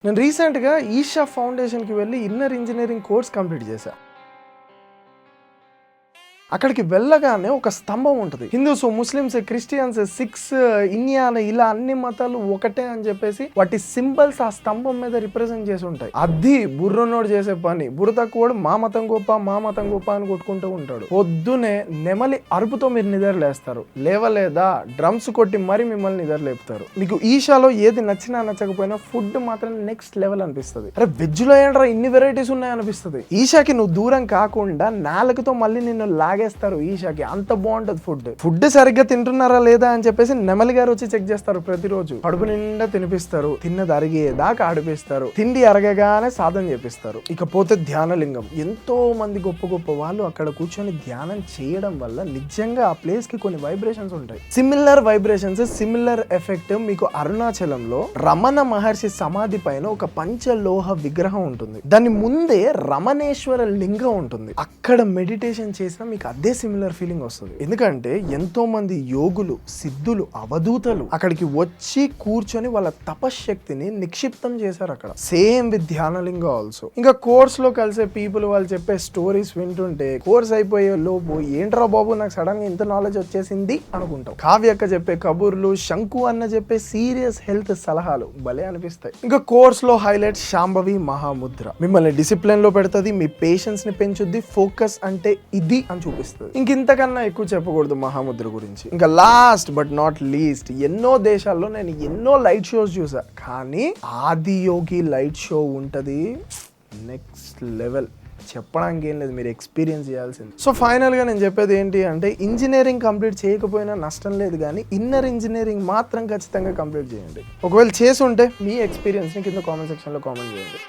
నేను రీసెంట్గా ఈషా ఫౌండేషన్కి వెళ్ళి ఇన్నర్ ఇంజనీరింగ్ కోర్స్ కంప్లీట్ చేశా. అక్కడికి వెళ్ళగానే ఒక స్తంభం ఉంటుంది. Hindus, Muslims, Christians, six, Indian, ఇలా అన్ని మతాలు ఒకటే అని చెప్పేసి వాటి సింబల్స్ ఆ స్తంభం మీద రిప్రజెంట్ చేసి ఉంటాయి. అది బుర్రనోడు చేసే పని. బుర్ర తక్కువ మా మతం గొప్ప, మా మతం గొప్ప అని కొట్టుకుంటూ ఉంటాడు. పొద్దునే నెమలి అరుపుతో మీరు నిద్రలేస్తారు. లేవలేదా డ్రమ్స్ కొట్టి మరి మిమ్మల్ని నిద్రలేపుతారు. మీకు ఈషాలో ఏది నచ్చినా నచ్చకపోయినా ఫుడ్ మాత్రం నెక్స్ట్ లెవెల్ అనిపిస్తుంది. అరే వెజ్ లో ఏంట్రా ఇన్ని వెరైటీస్ ఉన్నాయి అనిపిస్తుంది. ఈషాకి నువ్వు దూరం కాకుండా నాలుగుతో మళ్ళీ నిన్ను లాగేస్తారు. ఈషాకి అంత బాగుంటది ఫుడ్ సరిగ్గా తింటున్నారా లేదా అని చెప్పేసి నెమలి గారు వచ్చి చెక్ చేస్తారు. ప్రతిరోజు కడుపు నిండా తినిపిస్తారు. తిన్నది అరిగేదాకా ఆడిపిస్తారు. తిండి అరగగానే సాధన చేపిస్తారు. ఇకపోతే ధ్యానలింగం. ఎంతో మంది గొప్ప గొప్ప వాళ్ళు అక్కడ కూర్చొని ధ్యానం చేయడం వల్ల నిజంగా ఆ ప్లేస్ కి కొన్ని వైబ్రేషన్స్ ఉంటాయి. సిమిలర్ వైబ్రేషన్స్, సిమిలర్ ఎఫెక్ట్ మీకు అరుణాచలంలో రమణ మహర్షి సమాధి పైన ఒక పంచలోహ విగ్రహం ఉంటుంది. దాని ముందే రమణేశ్వర లింగం ఉంటుంది. అక్కడ మెడిటేషన్ చేసినా మీకు అదే సిమిలర్ ఫీలింగ్ వస్తుంది. ఎందుకంటే ఎంతో మంది యోగులు, సిద్ధులు, అవధూతలు అక్కడికి వచ్చి కూర్చొని వాళ్ళ తపశ్శక్తిని నిక్షిప్తం చేశారు అక్కడ. Same with Dhyanalinga also. ఇంకా కోర్స్ లో కలిసే పీపుల్ వాళ్ళు చెప్పే స్టోరీస్ వింటుంటే కోర్స్ అయిపోయే లోపు ఏంట్రా బాబు నాకు సడన్ గా ఇంత నాలెడ్జ్ వచ్చేసింది అనుకుంటాం. కావ్యక్క చెప్పే కబుర్లు, శంకు అన్న చెప్పే సీరియస్ హెల్త్ సలహాలు భలే అనిపిస్తాయి. ఇంకా కోర్స్ లో హైలైట్ శాంభవి మహాముద్ర. మిమ్మల్ని డిసిప్లిన్ లో పెడుతుంది, మీ పేషెన్స్ ని పెంచుద్ది, ఫోకస్ అంటే ఇది అని చూపిస్తుంది. ఇంతకన్నా ఎక్కువ చెప్పకూడదు మహాముద్ర గురించి. ఇంకా లాస్ట్ బట్ నాట్ లీస్ట్, ఎన్నో దేశాల్లో నేను ఎన్నో లైట్ షోస్ చూసా, కానీ ఆదియోగి లైట్ షో ఉంటది నెక్స్ట్ లెవెల్. చెప్పడానికి ఏం లేదు, మీరు ఎక్స్పీరియన్స్ చేయాల్సింది. సో ఫైనల్గా నేను చెప్పేది ఏంటి అంటే, ఇంజనీరింగ్ కంప్లీట్ చేయకపోయినా నష్టం లేదు, కానీ ఇన్నర్ ఇంజనీరింగ్ మాత్రం ఖచ్చితంగా కంప్లీట్ చేయండి. ఒకవేళ చేసి ఉంటే మీ ఎక్స్పీరియన్స్ని కింద కామెంట్ సెక్షన్లో కామెంట్ చేయండి.